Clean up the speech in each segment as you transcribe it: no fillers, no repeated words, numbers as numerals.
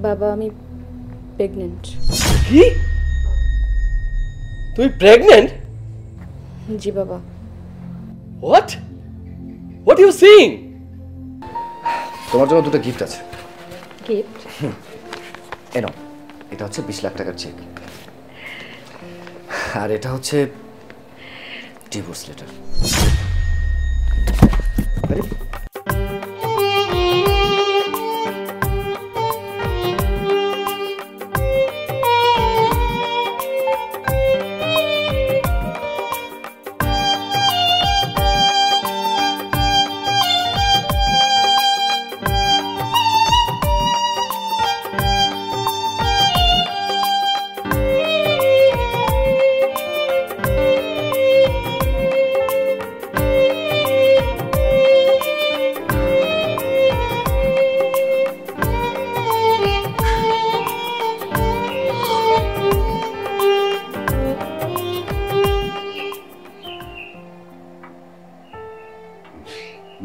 বাবা আমি প্রেগনেন্ট। কি? তুমি প্রেগনেন্ট? জি বাবা। What what you saying? তোমার জন্য দুটো গিফট আছে। গিফট? এনো, এটা হচ্ছে 20 লাখ টাকার চেক, আর এটা হচ্ছে ডিভোর্স লেটার।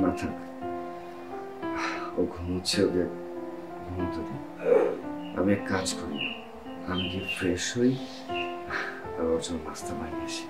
না থাক, ও ঘুমোচ্ছে, ওকে ঘুমোতে দিই। আমি এক কাজ করি, আমি গিয়ে ফ্রেশ হই আর ওর জন্য নাস্তা বানিয়ে আসি।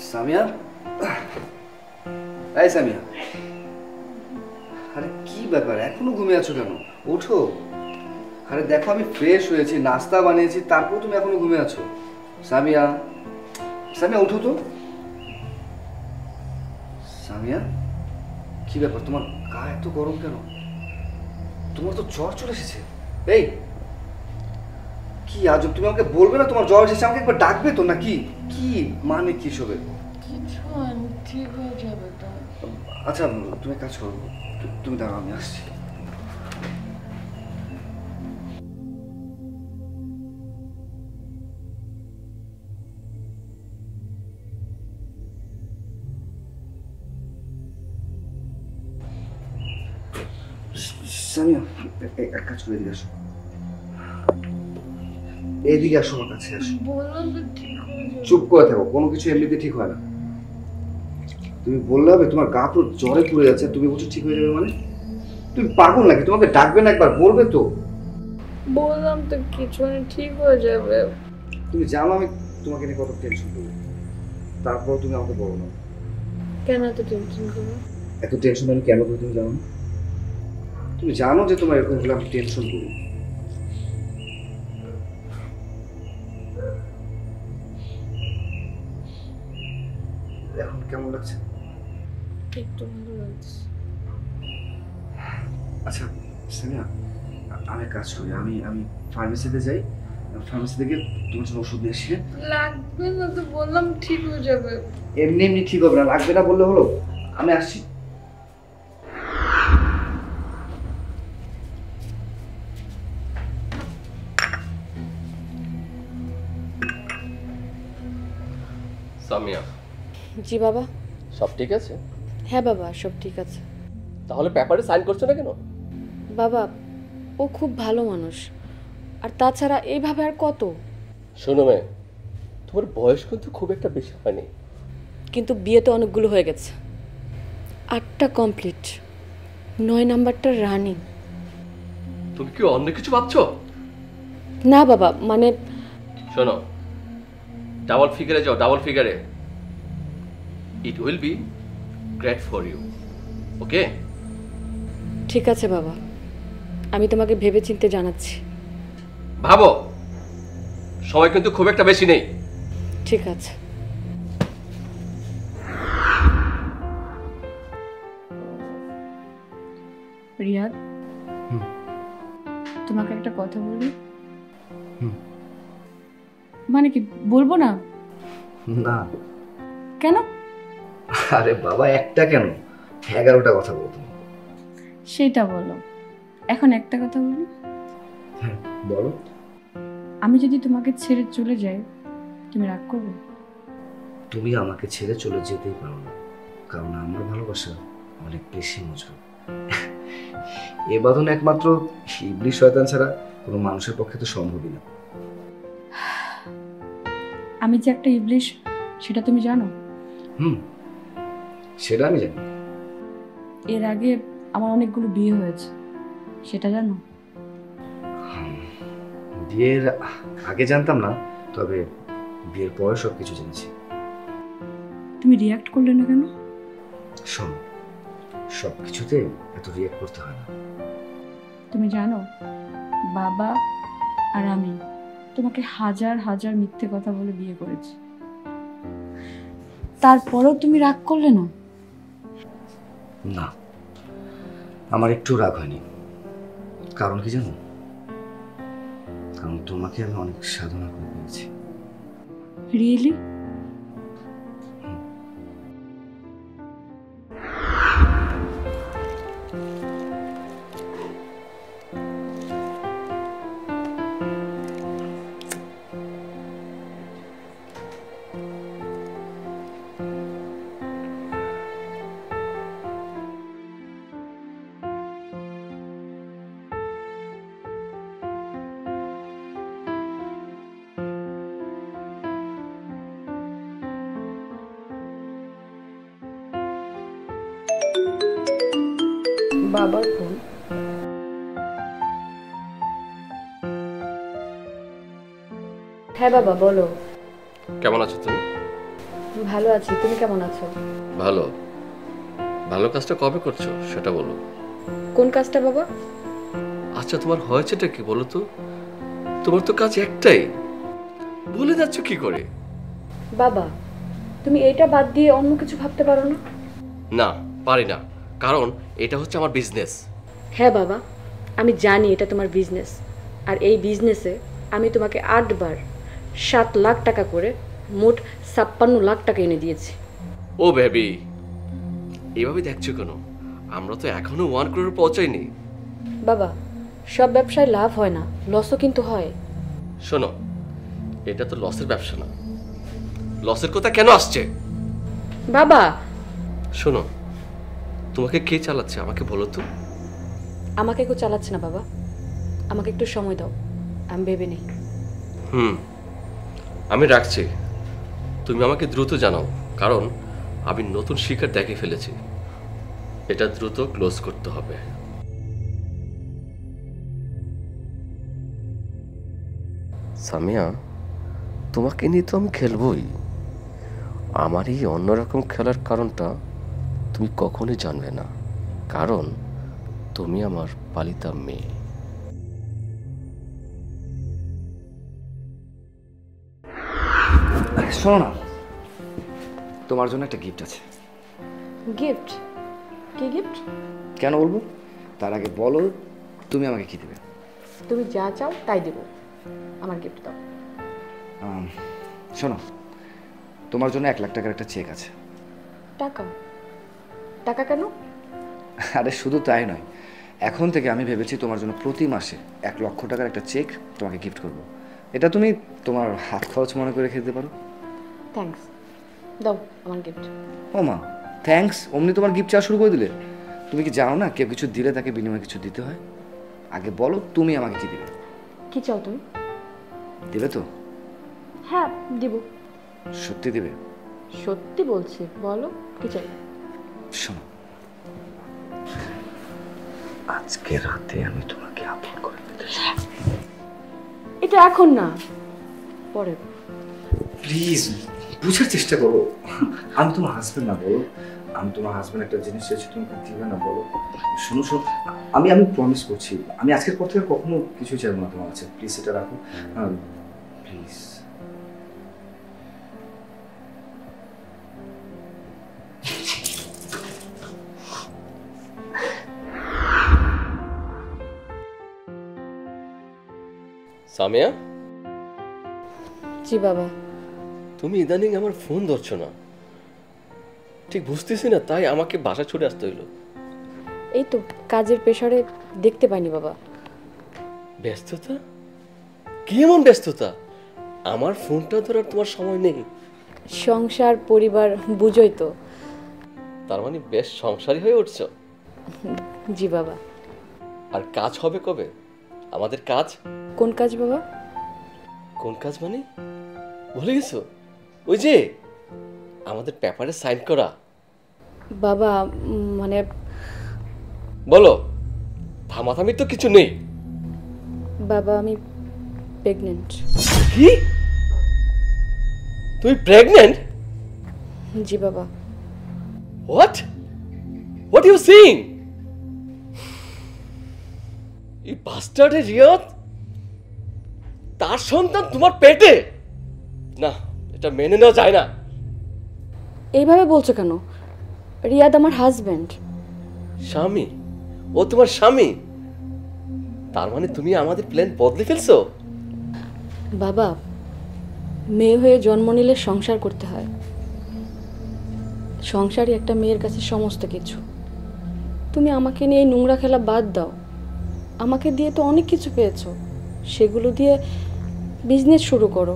সামিয়া, এই সামিয়া, আরে কি ব্যাপার, এখনো ঘুমিয়ে আছো কেন? ওঠো। আরে দেখো আমি ফ্রেশ হয়েছি, নাস্তা বানিয়েছি, তারপর তুমি এখনো ঘুমিয়ে আছো। সামিয়া, সামিয়া ওঠো তো। সামিয়া, কি ব্যাপার, তোমার গা এত গরম কেন? তোমার তো জ্বর চলে এসেছে। এই কি আজব, তুমি আমাকে বলবে না তোমার জ্বর এসেছে? আমাকে একবার ডাকবে তো নাকি? কি মানে কি সবে? ঠিক হয়ে যাবে তো। আচ্ছা তুমি কাজ করো, তুমি দাঁড়াও, আমি আসছি। সামিয়া, এক কাজ করে এদিকে আসো, এইদিকে আসো, আমার কাছে আসো। বললাম তো ঠিক হয়ে যাবে। চুপ করে থাকো, কোনো কিছু এমনিতে ঠিক হয় না। তুমি বললে হবে? তোমার গা পুরো জ্বরে পুড়ে যাচ্ছে, তুমি বলছো ঠিক হয়ে যাবে মানে? তুমি পাগল নাকি? তোমাকে ডাকবে না একবার, বলবে তো? বললাম তো কিছু না, ঠিক হয়ে যাবে। তুমি জানো আমি তোমাকে নিয়ে কত টেনশন করি, তারপর তুমি আমাকে বলো না। কেন এত টেনশন করো? এত টেনশন আমি কেন করি তুমি জানো না? তুমি জানো যে তোমার এরকম হলে আমি টেনশন করি। এখন কেমন লাগছে? একটু ভালো লাগছে। আচ্ছা সামিয়া, আমি কাজ করি, আমি আমি ফার্মেসিতে যাই, ফার্মেসি থেকে তোমার জন্য ওষুধ নিয়ে আসি। লাগবে না তো, বললাম ঠিক হয়ে যাবে। এমনি এমনি ঠিক হবে না, লাগবে না বললে হলো? আমি আসছি। সামিয়া, জি বাবা। সব ঠিক আছে? হ্যাঁ বাবা, সব ঠিক আছে। তাহলে পেপারে সাইন করছো না কেন? বাবা ও খুব ভালো মানুষ, আর তাছাড়া এইভাবে আর কত। শোনো মেয়ে, তোমার বয়স কিন্তু খুব একটা বেশি হয়নি। কিন্তু বিয়ে তো অনেকগুলো হয়ে গেছে, 8টা কমপ্লিট, 9 নাম্বারটা রানিং। তুমি কি অন্য কিছু ভাবছো? না বাবা, মানে শোনো, ডাবল ফিগারে যাও, ডাবল ফিগারে। It will be great for you, okay? ঠিক আছে বাবা, আমি তোমাকে ভেবে চিন্তে জানাচ্ছি। ভাবো, সময় কিন্তু খুব একটা বেশি নেই। ঠিক আছে। রিয়াদ, তোমাকে একটা কথা বলি। মানে কি বলবো না? না। কেন? আরে বাবা, একটা কেন, 11টা কথা বলতো। সেটা বলো, এখন একটা কথা বলি। হ্যাঁ বলো। আমি যদি তোমাকে ছেড়ে চলে যাই, তুমি রাগ করবে? তুমি আমাকে ছেড়ে চলে যেতেই পারো না, কারণ আমার ভালোবাসা অনেক বেশি মজবুত। এ বাঁধন একমাত্র ইবলিশ শয়তান ছাড়া কোনো মানুষের পক্ষে তো সম্ভবই না। আমি যে একটা ইবলিশ সেটা তুমি জানো? হুম, সেটা আমি জানি। এর আগে আমার অনেকগুলো বিয়ে হয়েছে, সেটা জানো? বিয়ের আগে জানতাম না, তবে বিয়ের পরে সব কিছু জেনেছি। তুমি রিয়াক্ট করলে না কেন? শোন, সব কিছুতে এত রিয়েক্ট করতে হয় না। তুমি জানো বাবা আর আমি তোমাকে হাজার হাজার মিথ্যে কথা বলে বিয়ে করেছি, তারপরেও তুমি রাগ করলে না? না, আমার একটু রাগ হয়নি। কারণ কি জানো? কারণ তোমাকে আমি অনেক সাধনা করে পেয়েছি। রিয়েলি? বাবার ফোন। হ্যাঁ বাবা, বলো। কেমন আছো তুমি? ভালো আছি, তুমি কেমন আছো? ভালো। ভালো কাজটা কবে করছো সেটা বলো। কোন কাজটা বাবা? আচ্ছা, তোমার হয়েছেটা কি বলো তো? তোমার তো কাজ একটাই, ভুলে যাচ্ছ কি করে? বাবা, তুমি এইটা বাদ দিয়ে অন্য কিছু ভাবতে পারো না? না, পারি না, কারণ এটা হচ্ছে আমার বিজনেস। হ্যাঁ বাবা, আমি জানি এটা তোমার বিজনেস, আর এই বিজনেসে আমি তোমাকে 8 বার 7 লাখ টাকা করে মোট 56 লাখ টাকা এনে দিয়েছি। ও বেবি, এভাবে দেখছো কেন? আমরা তো এখনো 1 crore পৌঁছাইনি। বাবা, সব ব্যবসায় লাভ হয় না, লসও কিন্তু হয়। শোনো, এটা তো লসের ব্যবসা না। লসের কথা কেন আসছে? বাবা, শোনো, তোমাকে কে চালাচ্ছে আমাকে বলো তো। আমাকে কেউ চালাচ্ছে না বাবা, আমাকে একটু সময় দাও, আমি ভেবে নেই। আমি রাখছি, তুমি আমাকে দ্রুত জানাও, কারণ আমি নতুন শিকার দেখে ফেলেছি। এটা দ্রুত ক্লোজ করতে হবে। সামিয়া, তোমাকে নিয়ে তো আমি খেলবই। আমার এই অন্যরকম খেলার কারণটা তুমি কখনোই জানবে না, কারণ তুমি আমার পালিতা মেয়ে। শোনো না, তোমার জন্য একটা গিফট আছে। গিফট? কি গিফট? কেন বলবো? তার আগে বলো, তুমি আমাকে কি দেবে? তুমি যা চাও তাই দেব, আমার গিফট দাও। শোনো, তোমার জন্য 1 লাখ টাকার একটা চেক আছে। টাকা? টাকা কেন? আরে শুধু তাই নয়, এখন থেকে আমি ভেবেছি তোমার জন্য প্রতি মাসে 1 লক্ষ টাকার একটা চেক তোমাকে গিফট করব। এটা তুমি তোমার হাত খরচ মনে করে রেখে দিতে পারো। থ্যাঙ্কস, দাও আমার গিফট। ও মা, থ্যাঙ্কস? অমনি তোমার গিফট চাওয়া শুরু করে দিলে? তুমি কি জানো না কেউ কিছু দিলে তাকে বিনিময়ে কিছু দিতে হয়? আগে বলো, তুমি আমাকে কি দিবে? কি চাও তুমি? দিবে তো? হ্যাঁ দিব। সত্যি দিবে? সত্যি বলছি, বলো কি চাই। শোনো, আজকে রাতে আমি তোমাকে আপন করে নিতে চাই। এটা এখন না, পরে। প্লিজ বুঝার চেষ্টা করো, আমি তোমার হাজবেন্ড না, বলো। আমি তোমার হাজবেন্ড, একটা জিনিস চাইছি, তুমি দিবে না, বলো। শোনো শোনো, আমি প্রমিস করছি, আমি আজকের পর থেকে কখনো কিছু চাইবো না তোমার কাছে। প্লিজ এটা রাখো, প্লিজ। সামিয়া, জি বাবা। তুমি ইদানিং আমার ফোন ধরছো না, ঠিক বুঝতেছি না, তাই আমাকে বাসা ছুটে আসতে হইলো। এই তো কাজের প্রেসারে দেখতে পাইনি বাবা। ব্যস্ততা? কি এমন ব্যস্ততা? আমার ফোনটা ধরার তোমার সময় নেই? সংসার পরিবার বুঝোই তো। তার মানে বেশ সংসারী হয়ে উঠছো। জি বাবা। আর কাজ হবে কবে? আমাদের কাজ? কোন কাজ বাবা? কোন কাজ মানে ভুলে গেছো? ওই যে আমাদের পেপারে সাইন করা। বাবা মানে বলো, থামাথামি তো কিছু নেই। বাবা আমি প্রেগনেন্ট। কি, তুমি প্রেগনেন্ট? জি বাবা। What what you saying? এই বাস্টার্ড রিয়াদ, তার সন্তান তোমার পেটে? না, এটা মেনে নেওয়া যায় না। এইভাবে বলছো কেন? রিয়াদ আমার হাজবেন্ড। স্বামী? ও তোমার স্বামী? তার মানে তুমি আমাদের প্ল্যান বদলে ফেলছো? বাবা, মেয়ে হয়ে জন্ম নিলে সংসার করতে হয়। সংসারই একটা মেয়ের কাছে সমস্ত কিছু। তুমি আমাকে নিয়ে এই নোংরা খেলা বাদ দাও। আমাকে দিয়ে তো অনেক কিছু পেয়েছো, সেগুলো দিয়ে বিজনেস শুরু করো।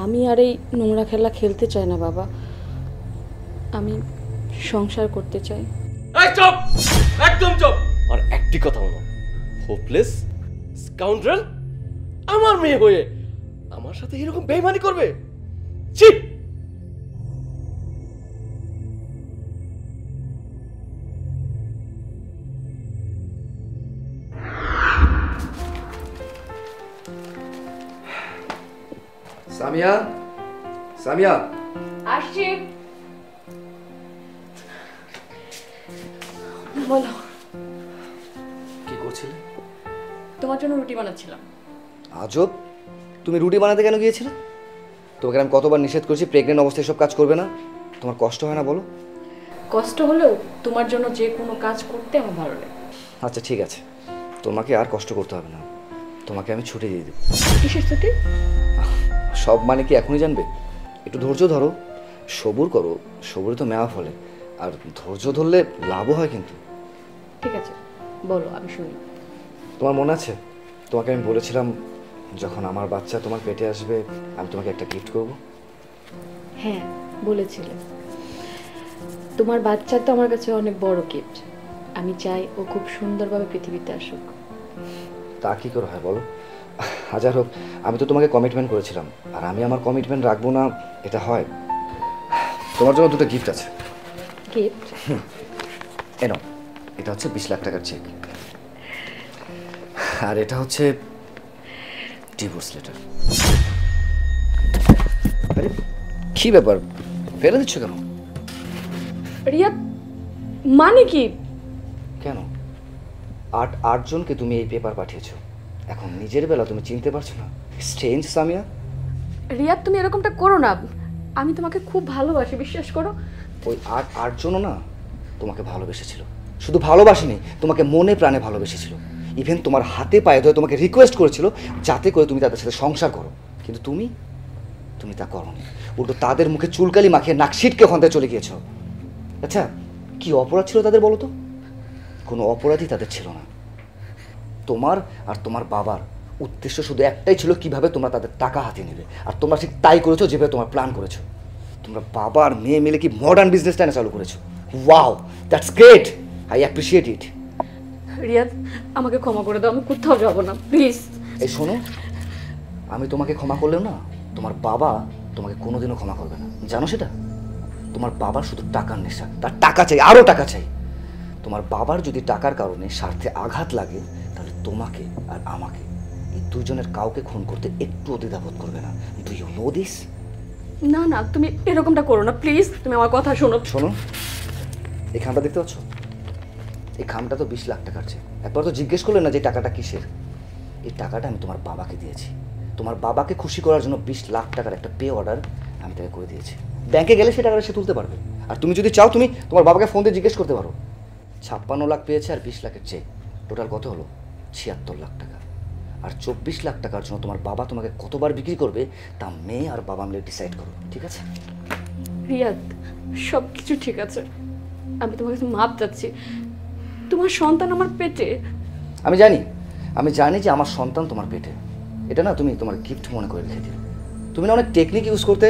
আমি আর এই নোংরা খেলা খেলতে চাই না বাবা, আমি সংসার করতে চাই। এই চুপ, একদম চুপ। আর একটি কথা বলো, হোপলেস স্কাউন্ডারেল আমার মেয়ে হয়ে আমার সাথে এরকম বেইমানি করবে? ছি! সামিয়া, সামিয়া, আসছি। বলো। কি করছিলে? তোমার জন্য রুটি বানাচ্ছিলাম। আজব, তুমি রুটি বানাতে কেন গিয়েছিলে? তোমাকে আমি কতবার নিষেধ করেছি প্রেগনেন্ট অবস্থায় সব কাজ করবে না। তোমার কষ্ট হয় না বলো? কষ্ট হলেও তোমার জন্য যে কোনো কাজ করতে আমার ভালো লাগে। আচ্ছা ঠিক আছে, তোমাকে আর কষ্ট করতে হবে না, তোমাকে আমি ছুটি দিয়ে দেবো। কিসের ছুটি? সব মানে কি এখনই জানবে? একটু ধৈর্য ধরো, সবুর করো, সবুরে তো মেওয়া ফলে, আর ধৈর্য ধরলে লাভও হয় কিন্তু। ঠিক আছে, বলো, আমি শুনি। তোমার মনে আছে তোমাকে আমি বলেছিলাম যখন আমার বাচ্চা তোমার পেটে আসবে আমি তোমাকে একটা গিফট করব? হ্যাঁ, বলেছিলে। তোমার বাচ্চা তো আমার কাছে অনেক বড় গিফট। আমি চাই ও খুব সুন্দরভাবে পৃথিবীতে আসুক। তা কি করে হয় বলো? হাজার হোক, আমি তো তোমাকে কমিটমেন্ট করেছিলাম, আর আমি আমার কমিটমেন্ট রাখবো না, এটা হয়? তোমার জন্য দুটো গিফট আছে। গিফট? এনো, এটা হচ্ছে 20 লাখ টাকার চেক, আর এটা হচ্ছে ডিভোর্স লেটার। আরে কি ব্যাপার, ফেলে দিচ্ছ কেন? রিয়াদ, মানে কি? কেন? আটজনকে তুমি এই পেপার পাঠিয়েছো, এখন নিজের বেলা তুমি চিনতে পারছো না? স্ট্রেঞ্জ সামিয়া। রিয়াদ, তুমি এরকমটা করো না। আমি তোমাকে খুব ভালোবাসি, বিশ্বাস করো। ওই আটজনও না তোমাকে ভালোবেসেছিল, শুধু ভালোবাসেনি, তোমাকে মনে প্রাণে ভালোবেসেছিল। ইভেন তোমার হাতে পায়ে ধরে তোমাকে রিকোয়েস্ট করেছিল যাতে করে তুমি তাদের সাথে সংসার করো, কিন্তু তুমি তা করোনি। উল্টো তাদের মুখে চুলকালি মাখিয়ে নাক ছিটকে ওখান থেকে চলে গিয়েছো। আচ্ছা, কি অপরাধ ছিল তাদের বলো তো? কোনো অপরাধই তাদের ছিল না। তোমার আর তোমার বাবার উদ্দেশ্য শুধু একটাই ছিল, কিভাবে তোমরা তাদের টাকা হাতে নেবে, আর তোমরা ঠিক তাই করেছো যেভাবে তোমার প্ল্যান করেছো। তোমরা বাবা আর মেয়ে মিলে কি মডার্ন বিজনেস টাইনে চালু করেছো। Wow, that's great, I appreciate it. Riyad, আমাকে ক্ষমা করে দাও, আমি কোথাও যাব না, প্লিজ। এই শোনো, আমি তোমাকে ক্ষমা করলেও না তোমার বাবা তোমাকে কোনোদিনও ক্ষমা করবে না, জানো সেটা? তোমার বাবার শুধু টাকার নেশা, তার টাকা চাই, আরও টাকা চাই। তোমার বাবার যদি টাকার কারণে স্বার্থে আঘাত লাগে, তাহলে তোমাকে আর আমাকে, এই দুজনের কাউকে খুন করতে একটু দ্বিধাবোধ করবে না। Do you know this? না না, তুমি এরকমটা করো না, প্লিজ। তুমি আমার কথা শোনো। শোনো, এই খামটা দেখতে পাচ্ছ? এই খামটা তো 20 লাখ টাকার চেয়ে। একবার তো জিজ্ঞেস করলে না যে টাকাটা কিসের? এই টাকাটা আমি তোমার বাবাকে দিয়েছি। তোমার বাবাকে খুশি করার জন্য 20 লাখ টাকার একটা পে অর্ডার আমি তাকে করে দিয়েছি। ব্যাংকে গেলে সে টাকাটা সে তুলতে পারবে। আর তুমি যদি চাও, তুমি তোমার বাবাকে ফোন দিয়ে জিজ্ঞেস করতে পারো। 56 লাখ পেয়েছে আর 20 লাখের চেক, টোটাল কত হলো? 76 লাখ টাকা। আর 24 লাখ টাকার জন্য তোমার বাবা তোমাকে কতবার বিক্রি করবে তা মেয়ে আর বাবা মিলে ডিসাইড করো, ঠিক আছে? রিয়াদ, সব কিছু ঠিক আছে, আমি তোমার কাছে মাপ চাচ্ছি। তোমার সন্তান আমার পেটে। আমি জানি যে আমার সন্তান তোমার পেটে। এটা না তুমি তোমার গিফট মনে করে রেখে দিও। তুমি না অনেক টেকনিক ইউজ করতে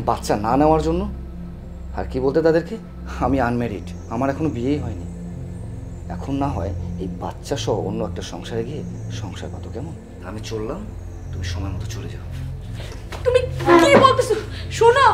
বাচ্চা না নেওয়ার জন্য। আর কি বলতে তাদেরকে, আমি আনম্যারিড, আমার এখনো বিয়েই হয়নি। এখন না হয় এই বাচ্চা সহ অন্য একটা সংসারে গিয়ে সংসার পাতো, কেমন? আমি চললাম, তুমি সময় মতো চলে যাও। তুমি কি বলতেছো? শোনো,